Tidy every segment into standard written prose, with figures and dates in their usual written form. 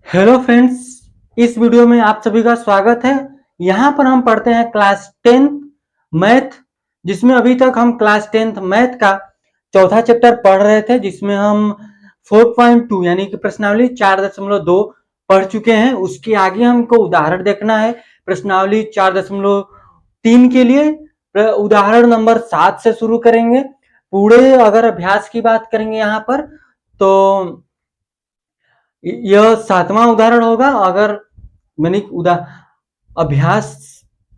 Hello friends, इस video में आप सभी का स्वागत है। यहाँ पर हम पढ़ते हैं क्लास 10th मैथ, जिसमें अभी तक हम क्लास 10th मैथ का चौथा चैप्टर पढ़ रहे थे, जिसमें हम 4.2 यानी कि प्रश्नावली 4.2 पढ़ चुके हैं। उसके आगे हमको उदाहरण देखना है प्रश्नावली 4.3 के लिए। उदाहरण नंबर 7 से शुरू करेंगे। पूरे अगर अभ्यास की बात करेंगे यहाँ पर, तो यह 7वां उदाहरण होगा। अगर मैंने अभ्यास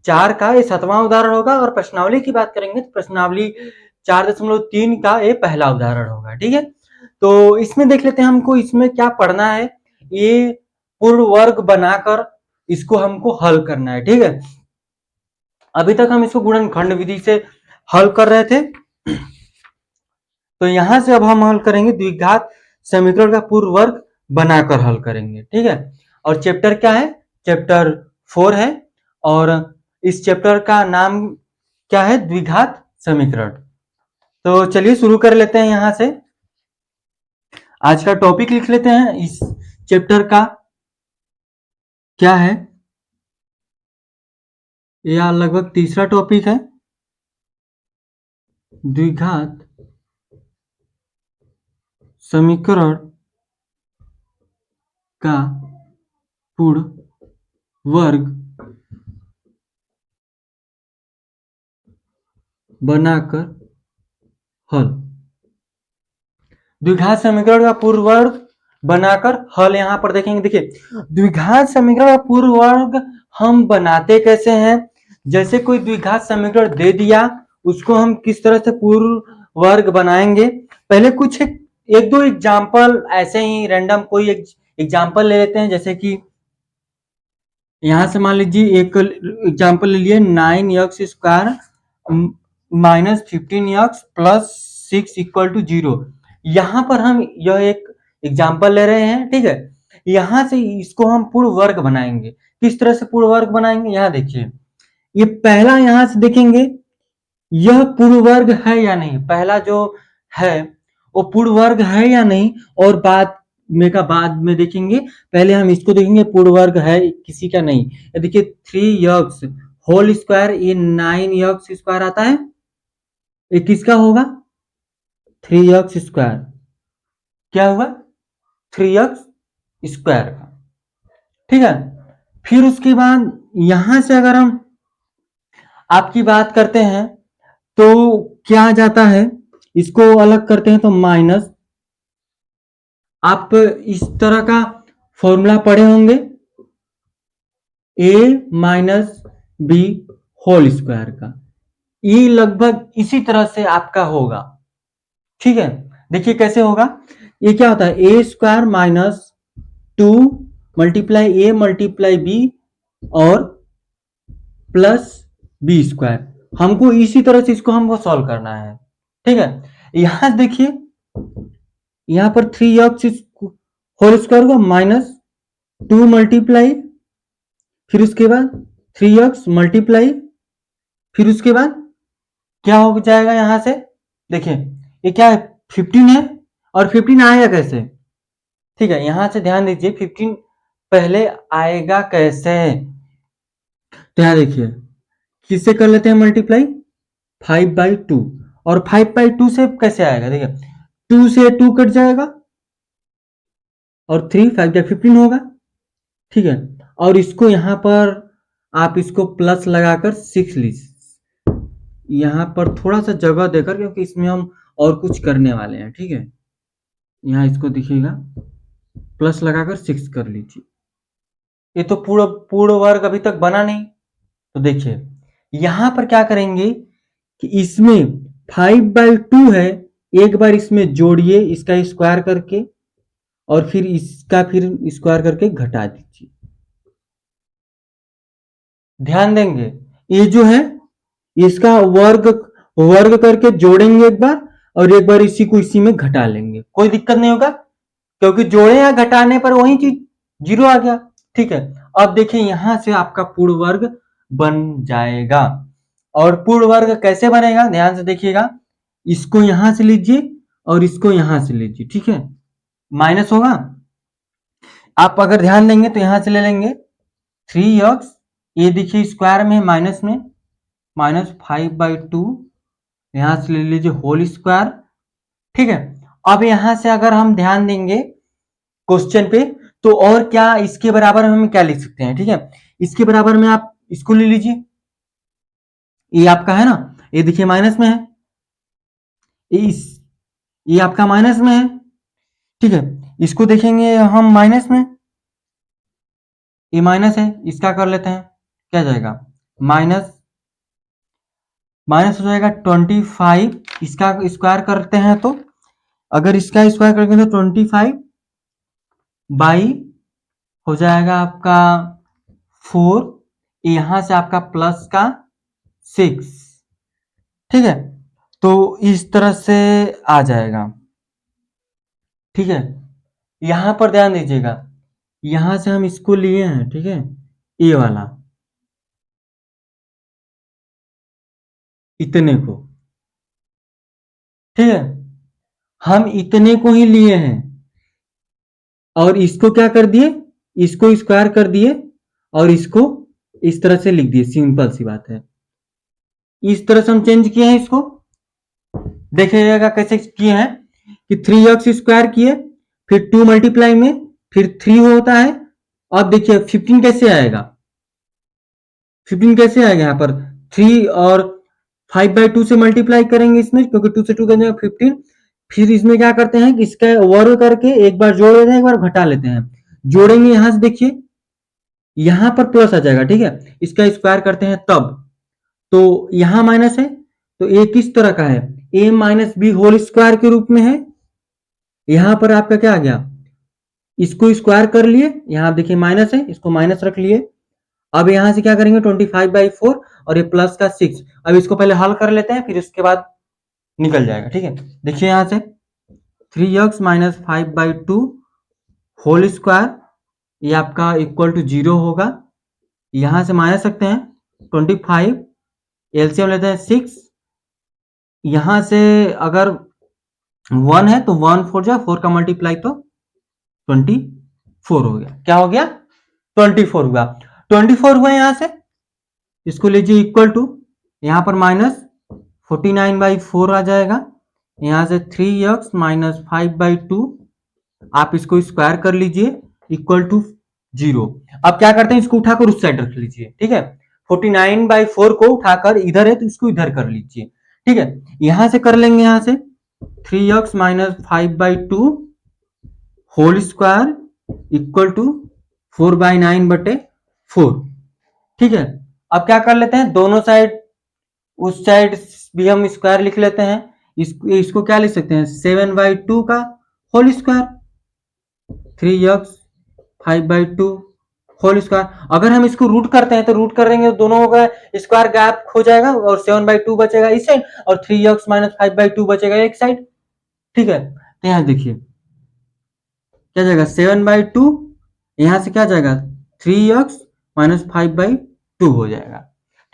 4 का ये 7वां उदाहरण होगा, और प्रश्नावली की बात करेंगे तो प्रश्नावली 4.3 का ये पहला उदाहरण होगा। ठीक है, तो इसमें देख लेते हैं हमको इसमें क्या पढ़ना है। ये पूर्ण वर्ग बनाकर इसको हमको हल करना है। ठीक है, अभी तक हम इसको गुणनखंड विधि से हल कर रहे थे, तो यहां से अब हम हल करेंगे द्विघात समीकरण का पूर्ण वर्ग बनाकर हल करेंगे। ठीक है, और चैप्टर क्या है? चैप्टर 4 है, और इस चैप्टर का नाम क्या है? द्विघात समीकरण। तो चलिए शुरू कर लेते हैं। यहां से आज का टॉपिक लिख लेते हैं। इस चैप्टर का क्या है? यह लगभग तीसरा टॉपिक है, द्विघात समीकरण का पूर्ण वर्ग बनाकर हल। द्विघात समीकरण का पूर्ण वर्ग बनाकर हल यहां पर देखेंगे। देखिए, द्विघात समीकरण का पूर्ण वर्ग हम बनाते कैसे हैं? जैसे कोई द्विघात समीकरण दे दिया, उसको हम किस तरह से पूर्ण वर्ग बनाएंगे। पहले कुछ एक दो एग्जाम्पल ऐसे ही रैंडम कोई एक एग्जाम्पल ले लेते हैं। जैसे कि यहां से मान लीजिए एक एग्जाम्पल ले लिए, 9x² minus 15x plus 6 equal to 0। यहां पर हम यह एक एग्जाम्पल ले रहे हैं। ठीक है, यहां से इसको हम पूर्ण वर्ग बनाएंगे। किस तरह से पूर्ण वर्ग बनाएंगे? यहां देखिए, ये पहला यहां से देखेंगे यह पूर्ण वर्ग है या नहीं। पहला जो है वो पूर्ण वर्ग है या नहीं, और बाद में देखेंगे। पहले हम इसको देखेंगे पूर्ण वर्ग है किसी का नहीं। ये देखिए 3x होल स्क्वायर, ये 9x² आता है। ये किसका होगा? 3x²। क्या हुआ? 3x² का। ठीक है, फिर उसके बाद यहां से अगर हम आपकी बात करते हैं तो क्या आ जाता है, इसको अलग करते हैं तो माइनस। आप इस तरह का फॉर्मूला पढ़े होंगे, a minus B whole square का। ये लगभग इसी तरह से आपका होगा। ठीक है, देखिए कैसे होगा। ये क्या होता है? a² minus 2 multiply a multiply b और प्लस b²। हमको इसी तरह से इसको हमको सॉल्व करना है। ठीक है, यहां देखिए, यहां पर 3x होल स्क्वायर हुआ माइनस 2 मल्टीप्लाई, फिर उसके बाद 3x मल्टीप्लाई, फिर उसके बाद क्या हो जाएगा यहां से? देखिए ये क्या है? 15 है, और 15 आएगा कैसे? ठीक है, यहां से ध्यान दीजिए, 15 पहले आएगा कैसे? तो यहां देखिए, किससे कर लेते हैं मल्टीप्लाई? 5/2। और 5/2 से कैसे आएगा? देखिए 2 से 2 कट जाएगा, और 3 5 15 होगा। ठीक है, और इसको यहां पर आप इसको प्लस लगाकर 6 लीजिए, यहां पर थोड़ा सा जगह देकर, क्योंकि इसमें हम और कुछ करने वाले हैं। ठीक है, यहां इसको दिखेगा, प्लस लगाकर 6 कर लीजिए। ये तो पूर्ण पूर्ण वर्ग अभी तक बना नहीं। तो देखिए यहां पर क्या करेंगे कि इसमें 5/2 है, एक बार इसमें जोड़िए इसका स्क्वायर करके, और फिर इसका फिर स्क्वायर करके घटा दीजिए। ध्यान देंगे, ये जो है इसका वर्ग वर्ग करके जोड़ेंगे एक बार, और एक बार इसी को इसी में घटा लेंगे। कोई दिक्कत नहीं होगा, क्योंकि जोड़े या घटाने पर वही चीज 0 आ गया। ठीक है, अब देखिए यहां से आपका पूर्ण वर्ग बन जाएगा। और पूर्ण वर्ग कैसे बनेगा? ध्यान से देखिएगा, इसको यहां से लीजिए और इसको यहां से लीजिए। ठीक है, माइनस होगा, आप अगर ध्यान देंगे तो यहां से ले लेंगे 3x, ये देखिए स्क्वायर में माइनस में, -5/2, यहां से ले लीजिए होल स्क्वायर। ठीक है, अब यहां से अगर हम ध्यान देंगे क्वेश्चन पे, तो और क्या इसके बराबर में हम क्या लिख सकते हैं। ठीक है, इसके बराबर में आप इसको ले लीजिए, ये आपका है ना, ये देखिए माइनस में है, इस ये आपका माइनस में है। ठीक है, इसको देखेंगे हम माइनस में, ये माइनस है, इसका कर लेते हैं, क्या जाएगा, माइनस माइनस हो जाएगा 25, इसका स्क्वायर करते हैं तो, अगर इसका स्क्वायर करेंगे तो 25 बाई हो जाएगा आपका 4, यहां से आपका प्लस का 6। ठीक है, तो इस तरह से आ जाएगा। ठीक है, यहां पर ध्यान दीजिएगा, यहां से हम इसको लिए हैं, ठीक है, ये वाला इतने को, ठीक है, हम इतने को ही लिए हैं और इसको क्या कर दिए, इसको स्क्वायर कर दिए और इसको इस तरह से लिख दिए, सिंपल सी बात है। इस तरह से हम चेंज किए हैं इसको, देखिएगा कैसे किए हैं कि 3x स्क्वायर किए, फिर 2 मल्टीप्लाई में, फिर 3 होता है। अब देखिए 15 कैसे आएगा, 15 कैसे आएगा, यहाँ पर 3 और 5/2 से मल्टीप्लाई करेंगे इसमें, क्योंकि 2 से 2 का 15। फिर इसमें क्या करते हैं कि इसका वर्ग करके एक बार जोड़ लेते हैं, एक बार घटा लेते हैं। जोड़ेंगे यहां से, देखिए यहां पर प्लस आ जाएगा, ठीक है, इसका स्क्वायर करते हैं तब, तो यहां माइनस है, तो ये किस तरह का है, a minus B whole square के रूप में है। यहां पर आपका क्या आ गया, इसको स्क्वायर कर लिए, यहां देखिए माइनस है, इसको माइनस रख लिए। अब यहां से क्या करेंगे 25/4 और ये प्लस का 6। अब इसको पहले हल कर लेते हैं, फिर उसके बाद निकल जाएगा। ठीक है, देखिए यहां से 3x माइनस 5/2 होल स्क्वायर, ये आपका इक्वल टू 0 होगा। यहां से माइनस सकते हैं 25, एलसीएम लेते हैं 6, यहां से अगर 1 है तो 1 4 जा 4 का मल्टीप्लाई तो 24 हो गया। क्या हो गया, 24 हुआ। 24 हुआ यहां से, इसको लीजिए इक्वल टू, यहां पर -49/4 आ जाएगा। यहां से 3x माइनस 5/2, आप इसको स्क्वायर कर लीजिए, इक्वल टू 0। अब क्या करते हैं, इसको उठाकर उस साइड रख लीजिए। ठीक है, 49/4 को उठाकर इधर है तो इसको इधर कर लीजिए। ठीक है, यहां से कर लेंगे, यहां से 3x minus 5/2 whole square equal to 4/9/4। ठीक है, अब क्या कर लेते हैं, दोनों साइड, उस साइड भी हम स्क्वायर लिख लेते हैं। इसको क्या लिख सकते हैं, 7/2 का whole square, 3x 5/2 whole square. अगर हम इसको रूट करते हैं तो रूट करेंगे तो दोनों का स्क्वायर गैप हो जाएगा और 7/2 बचेगा इस साइड और 3x माइनस 5/2 बचेगा एक साइड। ठीक है, तो यहां देखिए क्या जाएगा, 7/2, यहां से क्या जाएगा 3x माइनस 5/2 हो जाएगा।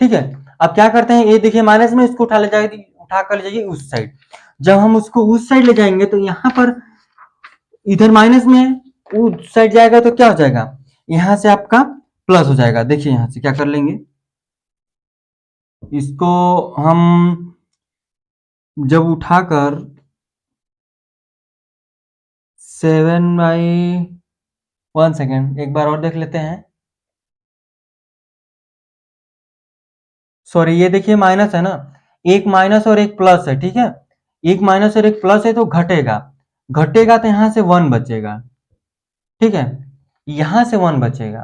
ठीक है, अब क्या करते हैं, ये देखिए माइनस में, इसको उठा ले जाएगी, उठा कर ले जाइए उस साइड। जब हम उसको उस साइड ले जाएंगे तो यहां पर इधर माइनस में है, उस साइड जाएगा तो क्या हो जाएगा, यहां से आपका प्लस हो जाएगा। देखिए यहां से क्या कर लेंगे, इसको हम जब उठाकर 1 सेकेंड एक बार और देख लेते हैं, सॉरी ये देखिए माइनस है ना, एक माइनस और एक प्लस है। ठीक है, एक माइनस और एक प्लस है तो घटेगा, घटेगा तो यहां से 1 बचेगा। ठीक है, यहां से 1 बचेगा,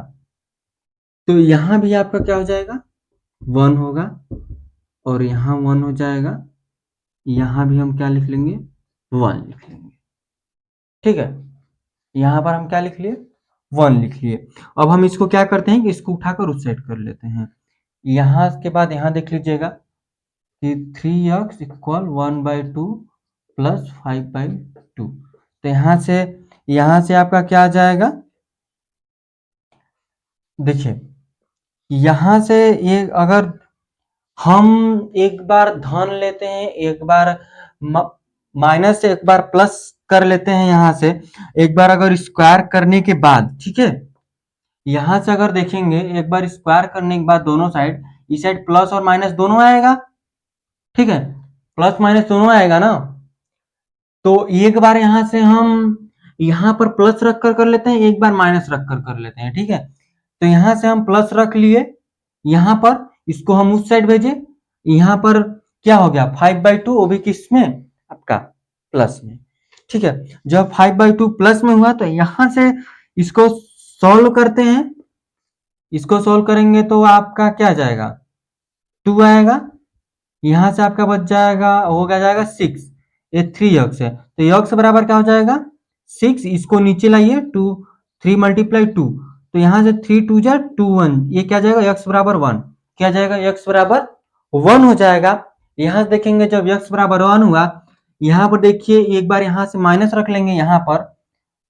तो यहां भी आपका क्या हो जाएगा, 1 होगा और यहां 1 हो जाएगा, यहां भी हम क्या लिख लेंगे, 1 लिख लेंगे। ठीक है, यहां पर हम क्या लिख लिए, 1 लिख लिए। अब हम इसको क्या करते हैं कि इसको उठाकर उस साइड कर लेते हैं। यहां के बाद यहां देख लीजिएगा कि 3x इक्वल 1/2 प्लस 5/2, तो यहां से आपका क्या आ जाएगा, देखिए यहां से ये अगर हम एक बार धन लेते हैं, एक बार माइनस से एक बार प्लस कर लेते हैं यहाँ से एक बार अगर स्क्वायर करने के बाद, ठीक है, यहाँ से अगर देखेंगे एक बार स्क्वायर करने के बाद दोनों साइड, इस साइड प्लस और माइनस दोनों आएगा, ठीक है, प्लस माइनस दोनों आएगा ना। तो एक बार यहाँ से हम यहाँ पर प्लस रख कर लेते हैं, एक बार माइनस रख कर लेते हैं, ठीक है। तो यहाँ से हम प्लस रख लिए, यहाँ पर इसको हम उस साइड भेजे, यहाँ पर क्या हो गया 5/2, वो भी किस में, आपका प्लस में, ठीक है। जब 5/2 प्लस में हुआ तो यहाँ से इसको सॉल्व करते हैं, इसको सॉल्व करेंगे तो आपका क्या जाएगा 2 आएगा, यहाँ से आपका बच जाएगा, होगा जाएगा 6, ये 3x है, तो x बराबर क्या हो जाएगा 6, इसको नीचे लाइए 2, 3 × 2, तो यहाँ से 3 2 जा 2 1, ये क्या जाएगा x बराबर 1, क्या जाएगा x बराबर 1 हो जाएगा। यहाँ से देखेंगे जब x बराबर 1 हुआ, यहाँ पर देखिए एक बार यहाँ से माइनस रख लेंगे यहाँ पर,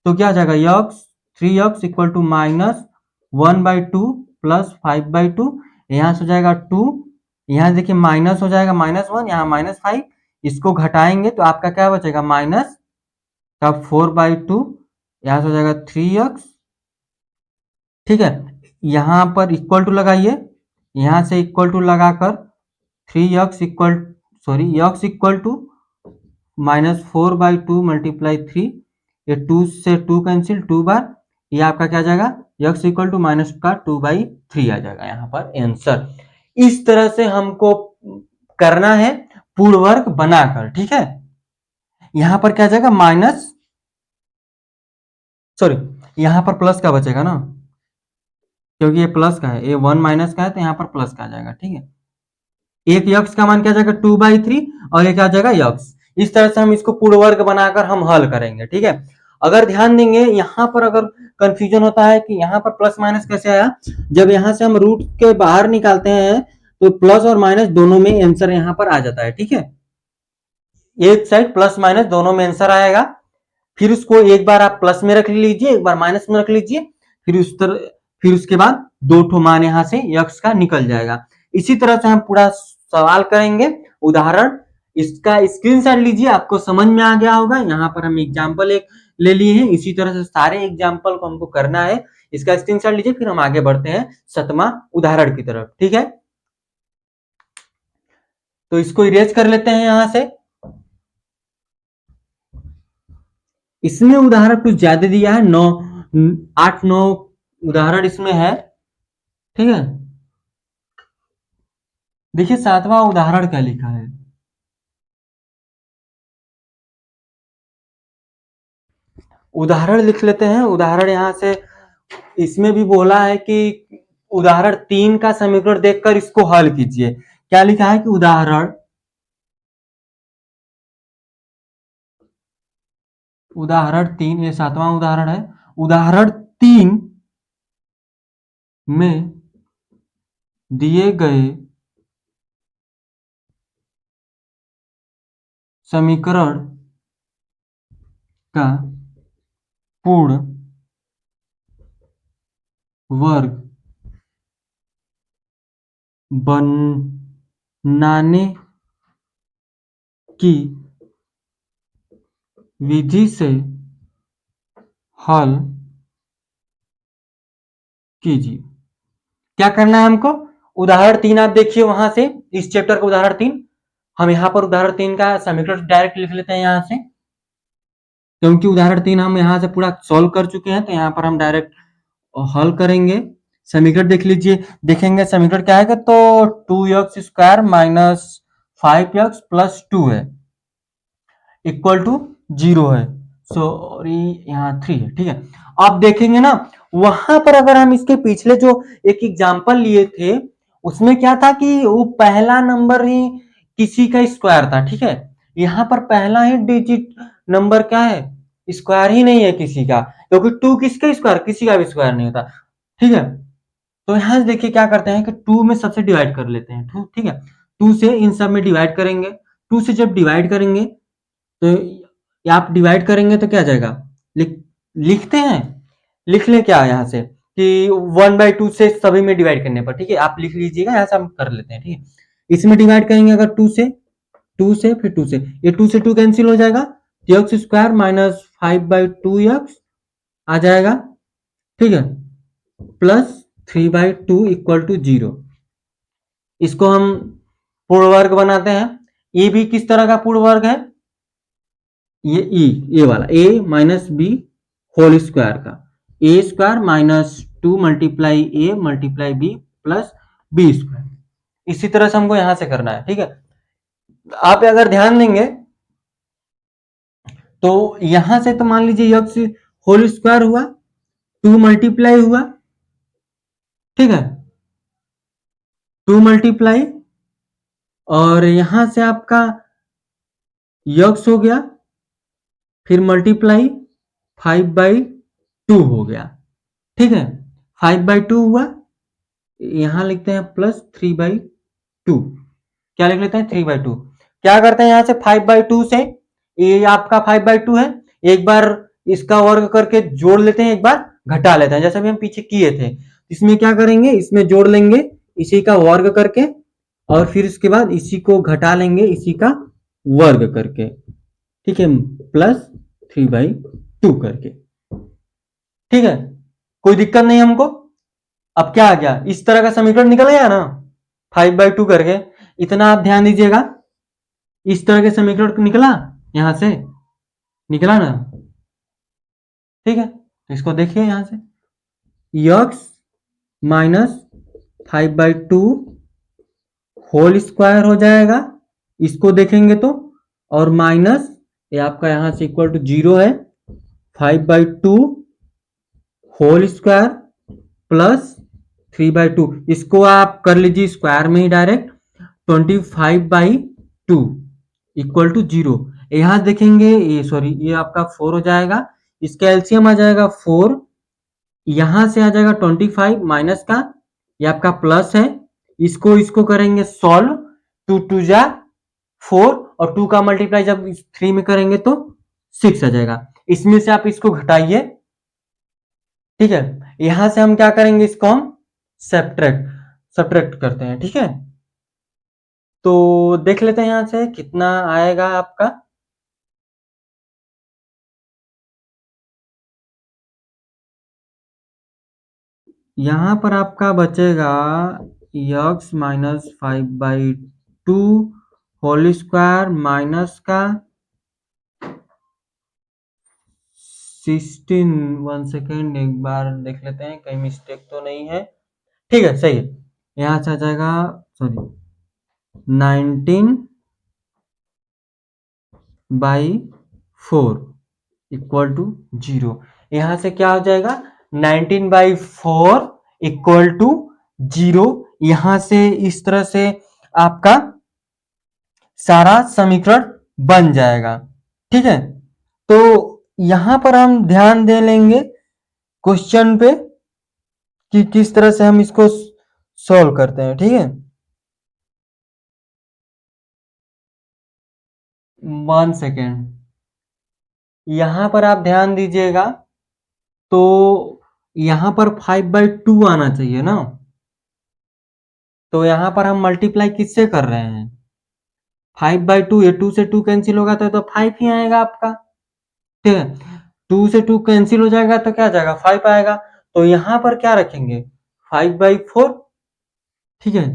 तो क्या हो जाएगा x 3x equal to minus 1/2 plus 5/2, यहाँ से हो जाएगा 2, यहाँ देखिए माइनस हो जाएगा -1, यहाँ -5, इसको घटाएंगे तो आपका क्या बचेगा माइनस का 4/2, यहाँ से हो जाएगा 3x, ठीक है। यहाँ पर इक्वल टू लगाइए, यहाँ से इक्वल टू लगाकर 3x equal x equal to -4/2 × 3, ये 2 से 2 कैंसिल, 2 बार, ये आपका क्या जाएगा x इक्वल टू माइनस का 2/3 आ जाएगा यहाँ पर आंसर। इस तरह से हमको करना है पूर्ण वर्ग बनाकर, ठीक है। यहाँ पर क्या जाएगा माइनस, सॉरी यहाँ पर प्लस का बचेगा ना, क्योंकि ये प्लस का है, ये 1 माइनस का है, तो यहाँ पर प्लस का आ जाएगा, ठीक है। एक x का मान क्या जाएगा 2/3 और ये क्या जाएगा x। इस तरह से हम इसको पूर्ण वर्ग बनाकर हम हल करेंगे, ठीक है। अगर ध्यान देंगे यहाँ पर अगर कंफ्यूजन होता है कि यहाँ पर प्लस माइनस कैसे आया, जब यहाँ से हम रूट के बाहर निकालते हैं तो प्लस और माइनस दोनों में आंसर यहाँ पर आ जाता है, ठीक है। एक साइड प्लस माइनस दोनों में आंसर आएगा, फिर उसको एक बार आप प्लस में रख लीजिए, एक बार माइनस में रख लीजिए, फिर उसके बाद दो ठो मान यहाँ से x का निकल जाएगा। इसी तरह से हम पूरा सवाल करेंगे, उदाहरण इसका स्क्रीनशॉट लीजिए, आपको समझ में आ गया होगा। यहाँ पर हम एग्जाम्पल एक ले लिए हैं, इसी तरह से सारे एग्जाम्पल को हमको करना है, इसका स्क्रीनशॉट लीजिए, फिर हम आगे बढ़ते हैं 7वां उदाहरण की तरफ, ठीक है। तो इसको इरेज कर लेते हैं यहाँ से। इसमें उदाहरण कुछ ज्यादा दिया है, 8-9 उदाहरण इसमें है, ठीक है। देखिए 7वां उदाहरण क्या लिखा है, उदाहरण लिख लेते हैं। उदाहरण यहाँ से इसमें भी बोला है कि उदाहरण 3 का समीकरण देखकर इसको हल कीजिए। क्या लिखा है कि उदाहरण 3, ये 7वां उदाहरण है। उदाहरण 3 में दिए गए समीकरण का पूर्ण वर्ग बनाने की विधि से हल कीजिए। क्या करना है हमको, उदाहरण 3 आप देखिए वहां से, इस चैप्टर का उदाहरण 3, हम यहाँ पर उदाहरण 3 का समीकरण डायरेक्ट लिख लेते हैं यहाँ से, क्योंकि उदाहरण 3 हम यहाँ से पूरा सॉल्व कर चुके हैं, तो यहाँ पर हम डायरेक्ट हल करेंगे। समीकरण देख लीजिए, देखेंगे समीकरण क्या है, तो 2x² माइनस 5x प्लस 2 है इक्वल टू 0 है, सॉरी यहाँ 3 है, ठीक है। अब देखेंगे ना, वहां पर अगर हम इसके पिछले जो एक एग्जाम्पल लिए थे उसमें क्या था कि वो पहला नंबर ही किसी का स्क्वायर था, ठीक है। यहाँ पर पहला ही डिजिट नंबर क्या है, स्क्वायर ही नहीं है किसी का, क्योंकि 2 किसका स्क्वायर, किसी का भी स्क्वायर नहीं होता, ठीक है। तो यहाँ से देखिए क्या करते हैं कि 2 में सबसे डिवाइड कर लेते हैं, ठीक है। 2 से इन सब में डिवाइड करेंगे, 2 से जब डिवाइड करेंगे तो आप डिवाइड करेंगे तो क्या आ जाएगा, लिखते हैं, लिख ले क्या यहाँ से कि 1/2 से सभी में डिवाइड करने पर, ठीक है, आप लिख लीजिएगा, यहाँ से हम कर लेते हैं, ठीक है। इसमें डिवाइड करेंगे अगर 2 से फिर 2 से, ये 2 से 2 कैंसिल हो जाएगा, तो एक्स स्क्वायर माइनस 5/2 आ जाएगा, ठीक है, प्लस 3/2 इक्वल टू 0। इसको हम पूर्ण वर्ग बनाते हैं। ये भी किस तरह का पूर्ण वर्ग है, ये वाला a minus B whole square का, A square minus 2 multiply A multiply B plus B square. इसी तरह से हमको यहां से करना है, ठीक है। आप अगर ध्यान देंगे तो यहां से तो मान लीजिए एक्स होल स्क्वायर हुआ, 2 मल्टीप्लाई हुआ, ठीक है, 2 मल्टीप्लाई, और यहां से आपका यक्स हो गया, फिर मल्टीप्लाई 5/2 हो गया, ठीक है। 5/2 हुआ, यहां लिखते हैं प्लस 3/2। क्या लिख लेते हैं 3/2। क्या करते हैं यहां से 5/2 से, ये आपका 5/2 है, एक बार इसका वर्ग करके जोड़ लेते हैं, एक बार घटा लेते हैं, जैसे भी हम पीछे किए थे। इसमें क्या करेंगे, इसमें जोड़ लेंगे इसी का वर्ग करके, और फिर इसके बाद इसी को घटा लेंगे इसी का वर्ग करके, ठीक है, प्लस 3/2 करके, ठीक है। कोई दिक्कत नहीं हमको। अब क्या आ गया, इस तरह का समीकरण निकल गया ना 5/2 करके। इतना आप ध्यान दीजिएगा, इस तरह के समीकरण निकला, यहां से निकला ना, ठीक है। तो इसको देखिए यहां से, यक्स माइनस 5/2 होल स्क्वायर हो जाएगा, इसको देखेंगे तो, और माइनस ये आपका यहां से इक्वल टू 0 है, 5/2 होल स्क्वायर प्लस 3/2, इसको आप कर लीजिए स्क्वायर में ही डायरेक्ट, 25/2 इक्वल टू 0। यहां देखेंगे ये, सॉरी, ये आपका 4 हो जाएगा, इसका एलसीएम आ जाएगा 4, यहां से आ जाएगा 25 माइनस का, ये आपका प्लस है, इसको इसको करेंगे सॉल्व, 2 2 जा 4, और 2 का मल्टीप्लाई जब 3 में करेंगे तो 6 आ जाएगा। इसमें से आप इसको घटाइए, ठीक है। यहां से हम क्या करेंगे, इसको हम सब्ट्रैक्ट सब्ट्रैक्ट करते हैं, ठीक है। तो देख लेते हैं यहां से कितना आएगा आपका, यहां पर आपका बचेगा X minus 5/2 whole square minus का 16, 1 सेकेंड एक बार देख लेते हैं कहीं मिस्टेक तो नहीं है, ठीक है, सही है। यहां से आ जाएगा, सॉरी, 19/4 इक्वल टू 0। यहां से क्या हो जाएगा, 19/4 इक्वल टू 0। यहां से इस तरह से आपका सारा समीकरण बन जाएगा, ठीक है। तो यहां पर हम ध्यान दे लेंगे क्वेश्चन पे कि किस तरह से हम इसको सॉल्व करते हैं, ठीक है। 1 सेकेंड, यहां पर आप ध्यान दीजिएगा, तो यहां पर 5/2 आना चाहिए ना, तो यहां पर हम मल्टीप्लाई किससे कर रहे हैं, 5/2, ये 2 से 2 कैंसिल होगा तो 5 ही आएगा आपका, ठीक है। 2 से 2 कैंसिल हो जाएगा तो क्या जाएगा, 5 आएगा। तो यहां पर क्या रखेंगे, 5/4, ठीक है।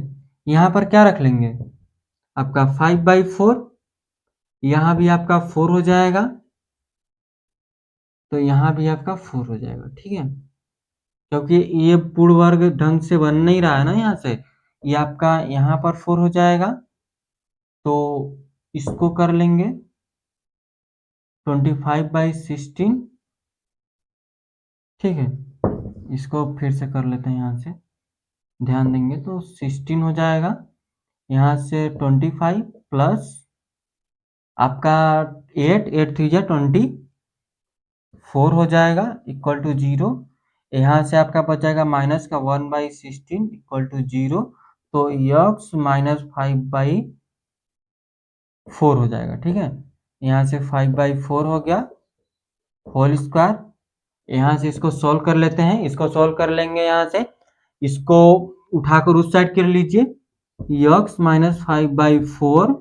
यहां पर क्या रख लेंगे, आपका 5/4, यहां भी आपका 4 हो जाएगा, तो यहां भी आपका 4 हो जाएगा, ठीक है। क्योंकि ये पूर्ण वर्ग ढंग से बन नहीं रहा है ना, यहाँ से ये आपका यहाँ पर 4 हो जाएगा, तो इसको कर लेंगे 25/16, ठीक है। इसको फिर से कर लेते हैं, यहाँ से ध्यान देंगे तो 16 हो जाएगा, यहाँ से 25 प्लस आपका 8, 8 3 जा 24 हो जाएगा इक्वल टू 0। यहाँ से आपका बच जाएगा माइनस का 1/16 इक्वल टू 0, तो यक्स माइनस 5/4 हो जाएगा, ठीक है। यहाँ से 5/4 हो गया होल स्क्वायर, यहाँ से इसको सॉल्व कर लेते हैं, इसको सॉल्व कर लेंगे, यहाँ से इसको उठाकर उस साइड कर लीजिए, X minus 5/4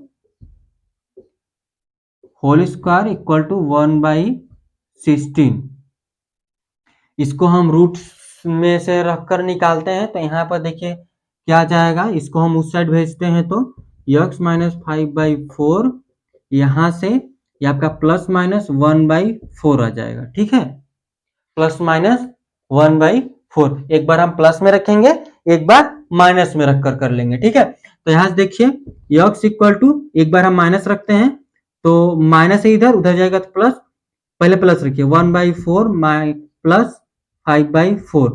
whole square equal to 1/16। इसको हम रूट में से रखकर निकालते हैं तो यहाँ पर देखिए क्या जाएगा, इसको हम उस साइड भेजते हैं तो x माइनस 5/4 यहाँ से ये आपका प्लस माइनस 1/4 आ जाएगा। ठीक है, प्लस माइनस 1/4, एक बार हम प्लस में रखेंगे, एक बार माइनस में रखकर कर लेंगे। ठीक है, तो यहाँ से देखिए x इक्वल टू, एक बार हम माइनस रखते हैं तो माइनस है इधर, उधर जाएगा तो प्लस, पहले प्लस रखिए 1/4 प्लस 5/4।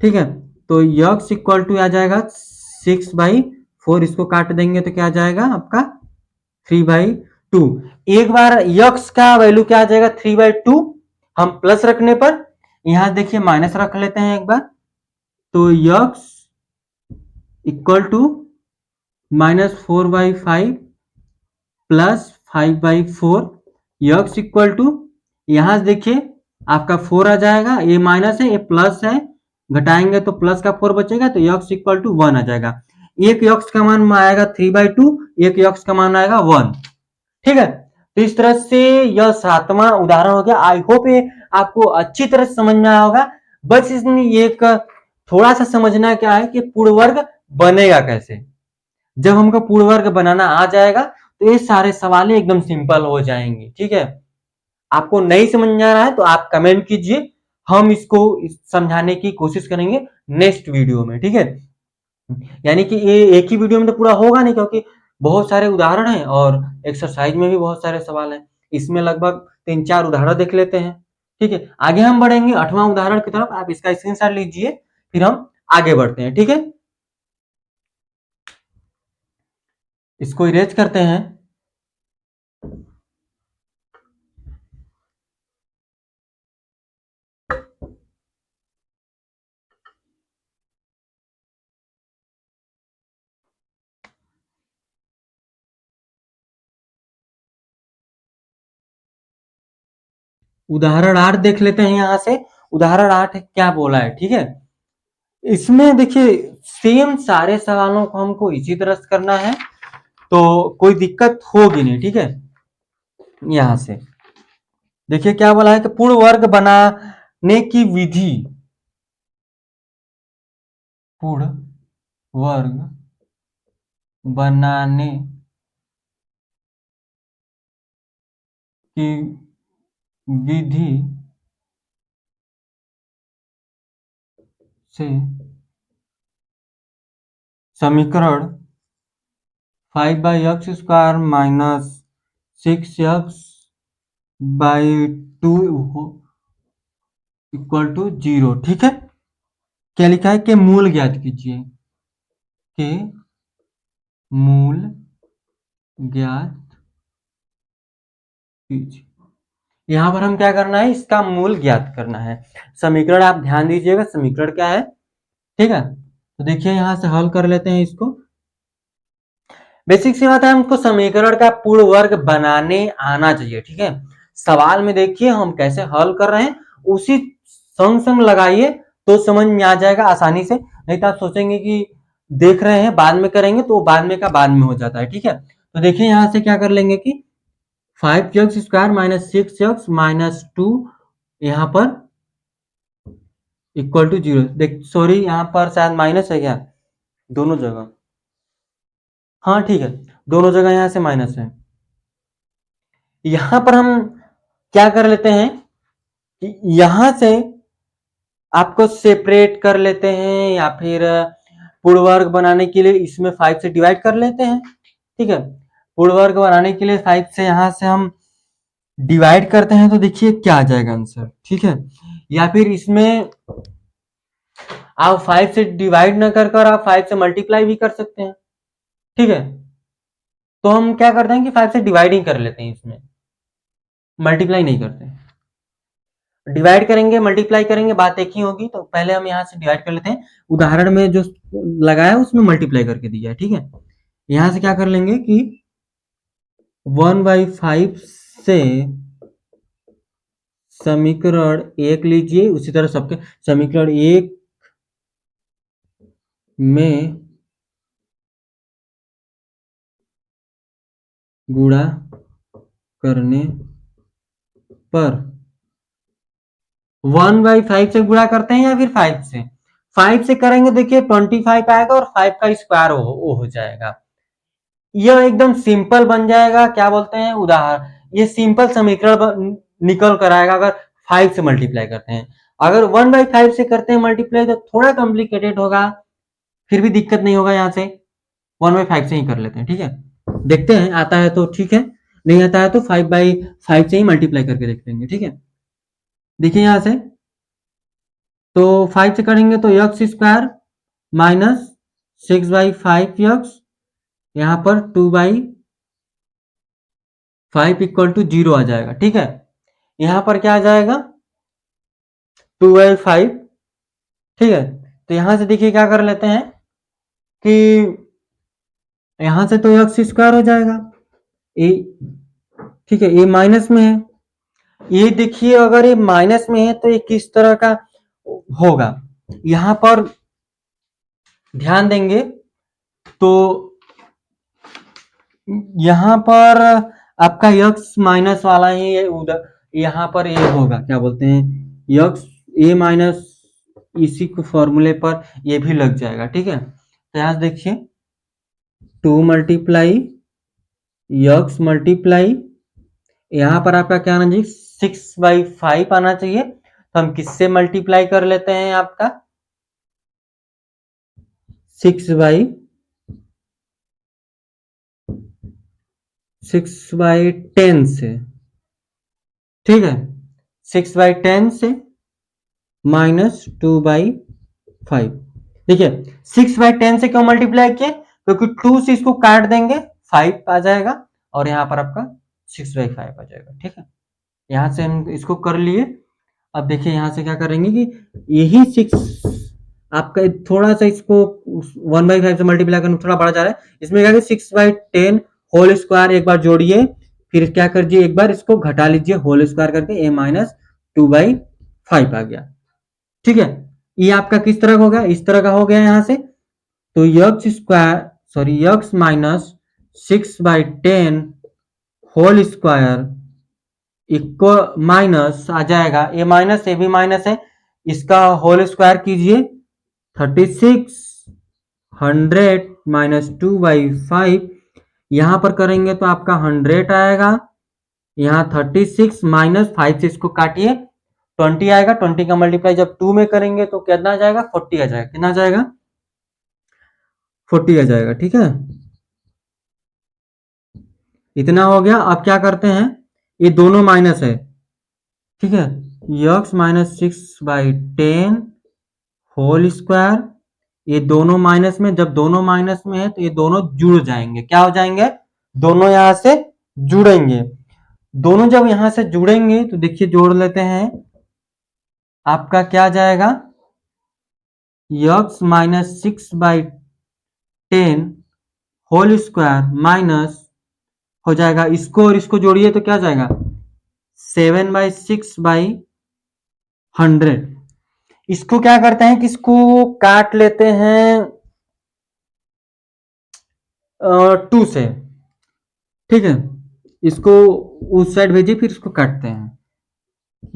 ठीक है, तो x इक्वल टू आ जाएगा 6/4, इसको काट देंगे तो क्या आ जाएगा आपका 3/2। एक बार x का वैल्यू क्या आ जाएगा 3/2, हम प्लस रखने पर यहां देखिए माइनस रख लेते हैं एक बार, तो x equal to -4/5 plus 5/4, x equal to, यहां से देखिए आपका 4 आ जाएगा, ये माइनस है ये प्लस है, घटाएंगे तो प्लस का 4 बचेगा तो x इक्वल टू 1 आ जाएगा। एक x का मान आएगा 3/2, एक x का मान आएगा 1। ठीक है, तो इस तरह से यह 7वां उदाहरण हो गया। आई होप ये आपको अच्छी तरह समझ में आया होगा। बस इसमें एक थोड़ा सा समझना क्या है कि पूर्ण वर्ग बनेगा कैसे। जब हमको पूर्ण वर्ग बनाना आ जाएगा तो ये सारे सवाल एकदम सिंपल हो जाएंगे। ठीक है, आपको नहीं समझ में आ रहा है तो आप कमेंट कीजिए, हम इसको समझाने की कोशिश करेंगे नेक्स्ट वीडियो में। ठीक है, यानी कि ये एक ही वीडियो में तो पूरा होगा नहीं, क्योंकि बहुत सारे उदाहरण हैं और एक्सरसाइज में भी बहुत सारे सवाल हैं। इसमें लगभग 3-4 उदाहरण देख लेते हैं। ठीक है, आगे हम बढ़ेंगे 8वां उदाहरण की तरफ। आप इसका स्क्रीनशॉट लीजिए, फिर हम आगे बढ़ते हैं। ठीक है, इसको इरेज करते हैं। उदाहरण 8 देख लेते हैं यहां से। उदाहरण 8 क्या बोला है। ठीक है, इसमें देखिए सेम सारे सवालों को हमको इसी तरह से करना है तो कोई दिक्कत होगी नहीं। ठीक है, यहां से देखिए क्या बोला है कि पूर्ण वर्ग बनाने की विधि, पूर्ण वर्ग बनाने की विधि से समीकरण 5/x² minus 6x/2 equal to 0। ठीक है, क्या लिखा है कि मूल ज्ञात कीजिए, के मूल ज्ञात कीजिए। यहां पर हम क्या करना है, इसका मूल ज्ञात करना है। समीकरण आप ध्यान दीजिएगा, समीकरण क्या है। ठीक है, तो देखिए यहां से हल कर लेते हैं इसको। बेसिक सी बात है, हमको समीकरण का पूर्ण वर्ग बनाने आना चाहिए। ठीक है, सवाल में देखिए हम कैसे हल कर रहे हैं, उसी संग संग लगाइए तो समझ में आ जाएगा आसानी से। नहीं तो आप सोचेंगे कि देख रहे हैं बाद में करेंगे, तो बाद में का बाद में हो जाता है। ठीक है, तो देखिए यहां से क्या कर लेंगे कि 5x² माइनस 6x माइनस 2 यहाँ पर इक्वल टू 0। देख सॉरी, यहाँ पर शायद माइनस है क्या, दोनों जगह। हाँ ठीक है, दोनों जगह यहाँ से माइनस है। यहां पर हम क्या कर लेते हैं कि यहां से आपको सेपरेट कर लेते हैं, या फिर पूर्ण वर्ग बनाने के लिए इसमें 5 से डिवाइड कर लेते हैं। ठीक है, पूर्ण वर्ग बनाने के लिए 5 से यहां से हम डिवाइड करते हैं तो देखिए क्या आ जाएगा आंसर। ठीक है, या फिर इसमें आप 5 से डिवाइड ना कर कर आप 5 से मल्टीप्लाई भी कर सकते हैं। ठीक है, तो हम क्या करते हैं कि 5 से डिवाइड ही कर लेते हैं, इसमें मल्टीप्लाई नहीं करते। डिवाइड करेंगे मल्टीप्लाई करेंगे बात एक ही होगी, तो पहले हम यहाँ से डिवाइड कर लेते हैं। उदाहरण में जो लगाया उसमें मल्टीप्लाई करके दिया है। ठीक है, यहां से क्या कर लेंगे कि 1/5 से समीकरण 1 लीजिए, उसी तरह सबके समीकरण 1 में गुणा करने पर 1/5 से गुणा करते हैं या फिर 5 से? 5 से करेंगे, देखिए 25 आएगा और 5 का स्क्वायर हो जाएगा। यह एकदम सिंपल बन जाएगा, क्या बोलते हैं, उदाहरण। ये सिंपल समीकरण निकल कर आएगा अगर 5 से मल्टीप्लाई करते हैं। अगर 1/5 से करते हैं मल्टीप्लाई तो थोड़ा कॉम्प्लिकेटेड होगा, फिर भी दिक्कत नहीं होगा, यहाँ से 1/5 से ही कर लेते हैं, ठीक है। देखते हैं, आता है तो ठीक है, नहीं आता है तो 5/5 से ही मल्टीप्लाई करके देख लेंगे, ठीक है। देखिए यहाँ से, तो 5 से करेंगे तो एक्स स्क्वायर माइनस 6/5 यहाँ पर 2/5 इक्वल टू 0 आ जाएगा, ठीक है। यहाँ पर क्या आ जाएगा, 2/5, ठीक है। तो यहाँ से देखिए क्या कर लेते हैं कि यहाँ से तो एक्स स्क्वायर हो जाएगा, ए, ठीक है, ये माइनस में है। ये देखिए अगर ये माइनस में है तो ये किस तरह का होगा, यहाँ पर ध्यान देंगे तो यहाँ पर आपका यक्स माइनस वाला ही उधर, यहाँ पर ये होगा, क्या बोलते हैं, यक्स ए माइनस, इसी को फॉर्मूले पर ये भी लग जाएगा, ठीक है। तो यहाँ देखिए 2 मल्टीप्लाई यक्स मल्टीप्लाई, यहाँ पर आपका क्या आना चाहिए, 6/5 आना चाहिए। तो हम किससे मल्टीप्लाई कर लेते हैं, आपका 6/10 से, ठीक है। 6/10 से माइनस 2/5, देखिए 6/10 से क्यों मल्टीप्लाई किए, क्योंकि 2 से इसको काट देंगे 5 आ जाएगा और यहाँ पर आपका 6/5 आ जाएगा, ठीक है। यहाँ से हम इसको कर लिए। अब देखिए यहाँ से क्या करेंगे कि यही 6 आपका थोड़ा सा इसको 1/5 से मल्टीप्लाई करना थोड़ा बढ़ा जा रहा है, इसमें क्या 6/10 होल स्क्वायर एक बार जोड़िए, फिर क्या करिए एक बार इसको घटा लीजिए होल स्क्वायर करके, a माइनस 2/5 आ गया, ठीक है। ये आपका किस तरह का हो गया, इस तरह का हो गया यहाँ से। तो x square, sorry x minus 6/10 whole square equal minus आ जाएगा, ए माइनस ए भी माइनस है, इसका होल स्क्वायर कीजिए, 3600 माइनस 2/5, यहां पर करेंगे तो आपका 100 आएगा, यहाँ 36 माइनस 5 से इसको काटिए 20 आएगा, 20 का मल्टीप्लाई जब 2 में करेंगे तो कितना आ जाएगा, 40 आ जाएगा, कितना आ जाएगा, 40 आ जाएगा, ठीक है। इतना हो गया। अब क्या करते हैं, ये दोनों माइनस है, ठीक है, यक्स माइनस 6/10 होल स्क्वायर, ये दोनों माइनस में, जब दोनों माइनस में है तो ये दोनों जुड़ जाएंगे, क्या हो जाएंगे, दोनों यहां से जुड़ेंगे। दोनों जब यहां से जुड़ेंगे तो देखिए जोड़ लेते हैं, आपका क्या जाएगा, X minus 6/10 whole square minus हो जाएगा, इसको और इसको जोड़िए तो क्या जाएगा, 7/6/100। इसको क्या करते हैं कि इसको काट लेते हैं 2 से, ठीक है। इसको उस साइड भेजिए, फिर इसको काटते हैं,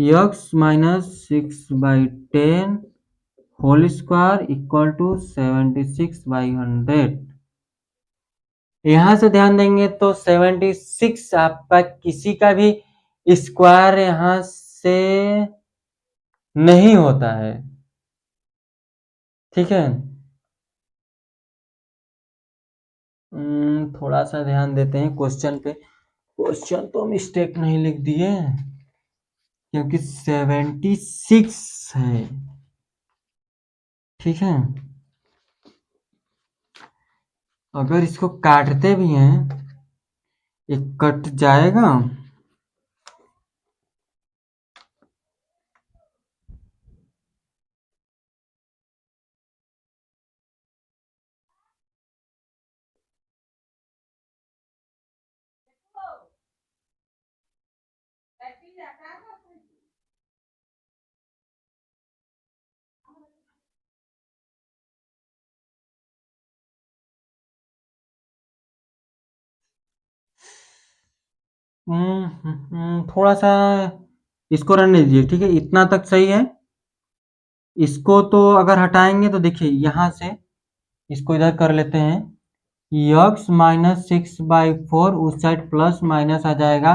x minus 6/10 whole square equal to 76/100। यहां से ध्यान देंगे तो 76 आपका किसी का भी स्क्वायर यहां से नहीं होता है, ठीक है। थोड़ा सा ध्यान देते हैं क्वेश्चन पे, क्वेश्चन तो मिस्टेक नहीं लिख दिए क्योंकि 76 है, ठीक है। अगर इसको काटते भी हैं, ये कट जाएगा, थोड़ा सा इसको रहने दीजिए, ठीक है, इतना तक सही है। इसको तो अगर हटाएंगे तो देखिए यहाँ से इसको इधर कर लेते हैं, यक्स माइनस 6/4, उस साइड प्लस माइनस आ जाएगा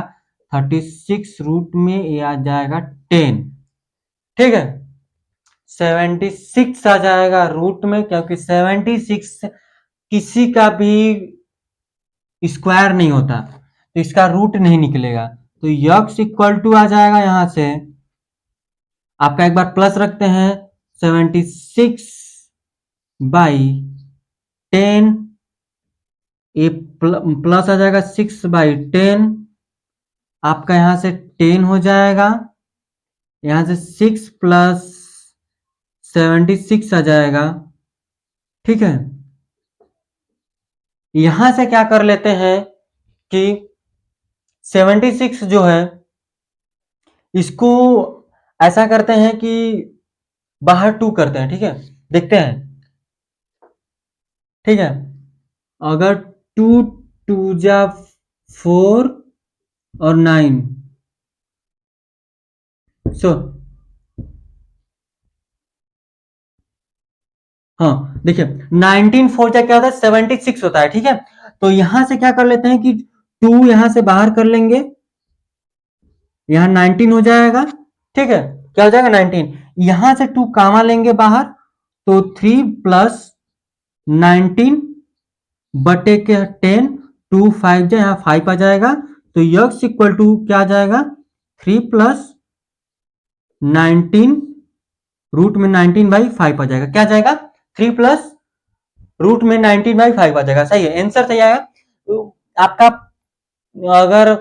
36 रूट में ये आ जाएगा 10, ठीक है। 76 आ जाएगा रूट में, क्योंकि 76 किसी का भी स्क्वायर नहीं होता, तो इसका रूट नहीं निकलेगा। तो यक्स इक्वल टू आ जाएगा यहां से आपका, एक बार प्लस रखते हैं, 76/10, ये प्लस आ जाएगा 6/10, आपका यहां से 10 हो जाएगा, यहां से 6 प्लस 76 आ जाएगा, ठीक है। यहां से क्या कर लेते हैं कि 76 जो है इसको ऐसा करते हैं कि बाहर 2 करते हैं, ठीक है, देखते हैं, ठीक है। अगर 2 2 जा 4 और 9, सो हाँ देखिए 19 4 जा क्या होता है 76 होता है, ठीक है। तो यहां से क्या कर लेते हैं कि 2 यहां से बाहर कर लेंगे, यहां 19 हो जाएगा, ठीक है, क्या हो जाएगा 19, यहां से 2 कामा लेंगे बाहर, तो 3 प्लस 19 बटे के 10, 2 5 जाए यहाँ 5 आ जाएगा, तो यक्स इक्वल टू क्या आ जाएगा 3 प्लस 19 रूट में 19/5 आ जाएगा, क्या आ जाएगा 3 प्लस रूट में 19/5 आ जाएगा, सही है, आंसर सही आएगा। तो आपका अगर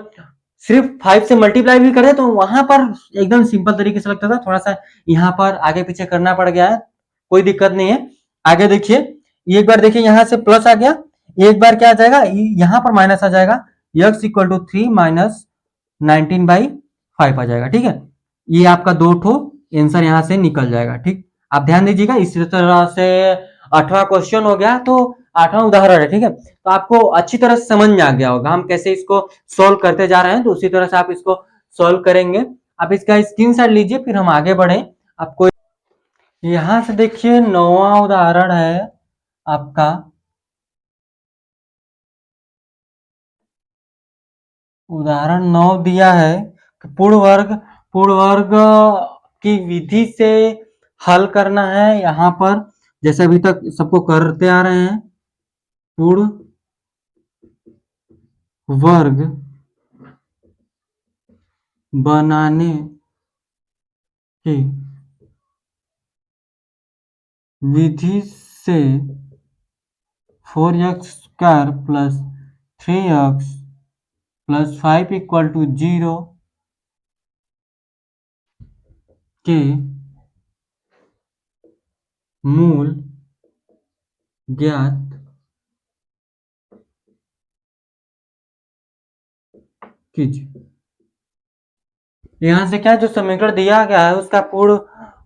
सिर्फ 5 से मल्टीप्लाई भी करें तो वहां पर एकदम सिंपल तरीके से लगता था, थोड़ा सा यहाँ पर आगे पीछे करना पड़ गया है, कोई दिक्कत नहीं है। आगे देखिए, एक बार देखिए यहाँ से प्लस आ गया, एक बार क्या आ जाएगा यहाँ पर माइनस आ जाएगा, यक्स इक्वल टू 3 माइनस 19/5 आ जाएगा, ठीक है। ये आपका दो ठो आंसर यहाँ से निकल जाएगा, ठीक। आप ध्यान दीजिएगा, इसी तरह से 8वां क्वेश्चन हो गया, तो 8वां उदाहरण है, ठीक है। तो आपको अच्छी तरह से समझ में आ गया होगा हम कैसे इसको सॉल्व करते जा रहे हैं, तो उसी तरह से आप इसको सॉल्व करेंगे। आप इसका स्क्रीनशॉट लीजिए, फिर हम आगे बढ़े। आपको यहां से देखिए 9वां उदाहरण है आपका, उदाहरण 9 दिया है कि पूर्ण वर्ग की विधि से हल करना है। यहाँ पर जैसे अभी तक सबको करते आ रहे हैं, पूर्ण वर्ग बनाने की विधि से 4x² plus 3x plus 5 equal to 0 के मूल ज्ञात कीजिए। यहाँ से क्या जो समीकरण दिया गया है उसका पूर्ण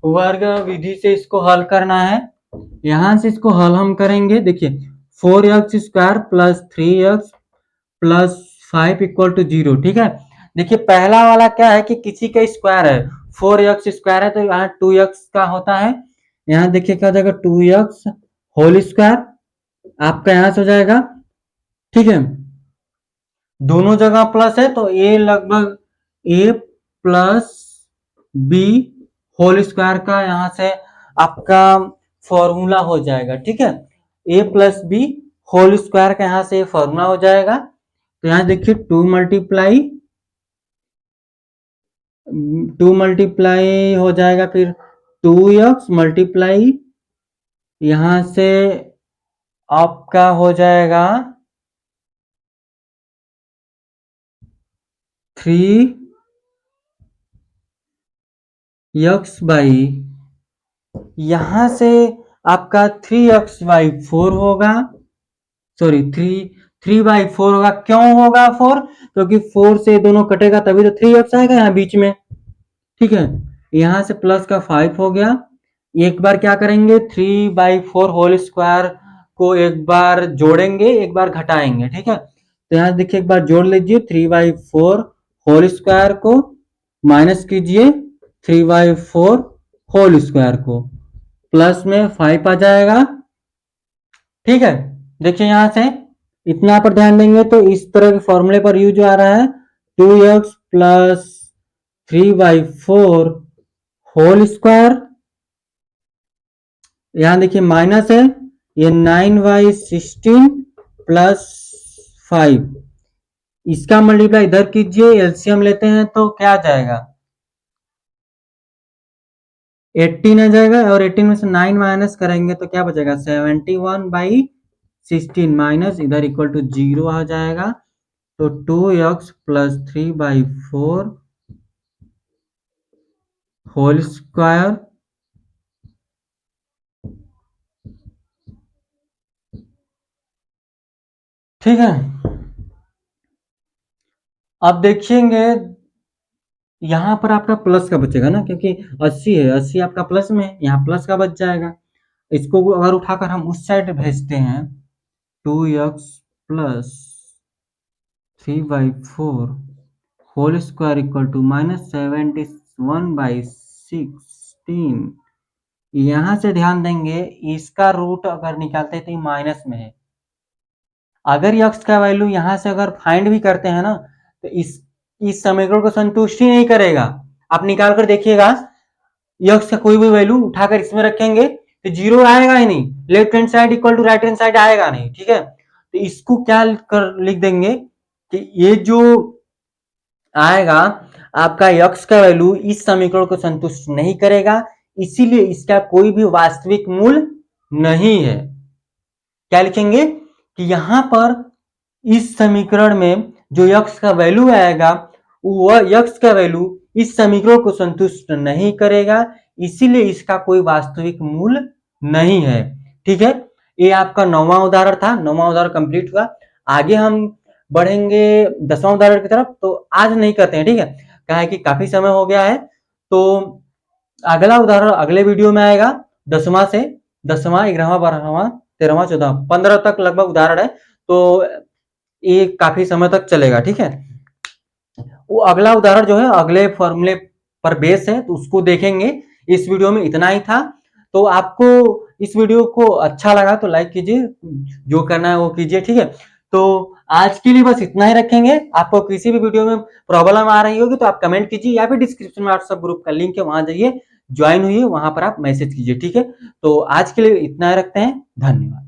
वर्ग विधि से इसको हल करना है। यहाँ से इसको हल हम करेंगे, देखिए 4x² plus 3x plus 5 equal to 0, ठीक है। देखिए पहला वाला क्या है कि किसी का स्क्वायर है, 4x² है तो यहाँ 2x का होता है, यहाँ देखिए क्या हो जाएगा 2x होल स्क्वायर आपका यहाँ से हो जाएगा, ठीक है। दोनों जगह प्लस है तो ए लगभग ए प्लस बी होल स्क्वायर का यहाँ से आपका फॉर्मूला हो जाएगा, ठीक है। ए प्लस बी होल स्क्वायर का यहाँ से फॉर्मूला हो जाएगा, तो यहाँ देखिए 2 मल्टीप्लाई हो जाएगा, फिर 2x मल्टीप्लाई यहाँ से आपका हो जाएगा 3x/, यहां से आपका 3x/4 होगा, सॉरी 3/4 होगा, क्यों होगा 4, क्योंकि 4 से दोनों कटेगा तभी तो 3x आएगा यहाँ बीच में, ठीक है। यहां से प्लस का 5 हो गया, एक बार क्या करेंगे 3/4 होल स्क्वायर को एक बार जोड़ेंगे एक बार घटाएंगे, ठीक है। तो यहाँ देखिए एक बार जोड़ लीजिए 3/4 होल स्क्वायर को माइनस कीजिए 3/4 होल स्क्वायर को, प्लस में 5 आ जाएगा। ठीक है, देखिए यहां से इतना पर ध्यान देंगे तो इस तरह के फॉर्मूले पर यूज आ रहा है 2x प्लस 3/4 होल स्क्वायर। यहां देखिए माइनस है, ये 9/16 प्लस 5, इसका मल्टीप्लाई इधर कीजिए, एलसीएम लेते हैं तो क्या आ जाएगा 18 आ जाएगा, और 18 में से 9 माइनस करेंगे तो क्या बचेगा 71/16 माइनस इधर इक्वल टू 0 आ जाएगा। तो 2x प्लस 3/4 होल स्क्वायर, ठीक है। अब देखेंगे यहां पर आपका प्लस का बचेगा ना, क्योंकि 80 है, 80 आपका प्लस में है, यहाँ प्लस का बच जाएगा। इसको अगर उठाकर हम उस साइड भेजते हैं 2x plus 3/4 whole square equal to minus 71/16। यहां से ध्यान देंगे इसका रूट अगर निकालते हैं तो माइनस में है। अगर यक्स का वैल्यू यहां से अगर फाइंड भी करते हैं ना तो इस समीकरण को संतुष्ट ही नहीं करेगा। आप निकाल कर देखिएगा, यक्स का कोई भी वैल्यू उठाकर इसमें रखेंगे तो 0 आएगा ही नहीं, left hand side equal to right hand side आएगा नहीं। ठीक है, तो इसको क्या कर लिख देंगे कि ये जो आएगा आपका यक्स का वैल्यू इस समीकरण को संतुष्ट नहीं करेगा, इसीलिए इसका कोई भी वास्तविक मूल्य नहीं है। क्या लिखेंगे कि यहां पर इस समीकरण में जो यक्स का वैल्यू आएगा वह यक्स का वैल्यू इस समीकरण को संतुष्ट नहीं करेगा, इसीलिए इसका कोई वास्तविक मूल्य नहीं है। ठीक है, ये आपका 9वां उदाहरण था, 9वां उदाहरण कंप्लीट हुआ। आगे हम बढ़ेंगे 10वां उदाहरण की तरफ, तो आज नहीं करते हैं, ठीक है, कहा है कि काफी समय हो गया है। तो अगला उदाहरण अगले वीडियो में आएगा 10वां से 10वां 11वां 12वां 13वां 14वां 15 तक लगभग उदाहरण है, तो ये काफी समय तक चलेगा। ठीक है, वो अगला उदाहरण जो है अगले फॉर्मूले पर बेस है, तो उसको देखेंगे। इस वीडियो में इतना ही था। तो आपको इस वीडियो को अच्छा लगा तो लाइक कीजिए, जो करना है वो कीजिए। ठीक है, तो आज के लिए बस इतना ही रखेंगे। आपको किसी भी वीडियो में प्रॉब्लम आ रही होगी तो आप कमेंट कीजिए, या फिर डिस्क्रिप्शन में व्हाट्सएप ग्रुप का लिंक है, वहां जाइए, ज्वाइन हुई, वहां पर आप मैसेज कीजिए। ठीक है, तो आज के लिए इतना ही रखते हैं, धन्यवाद।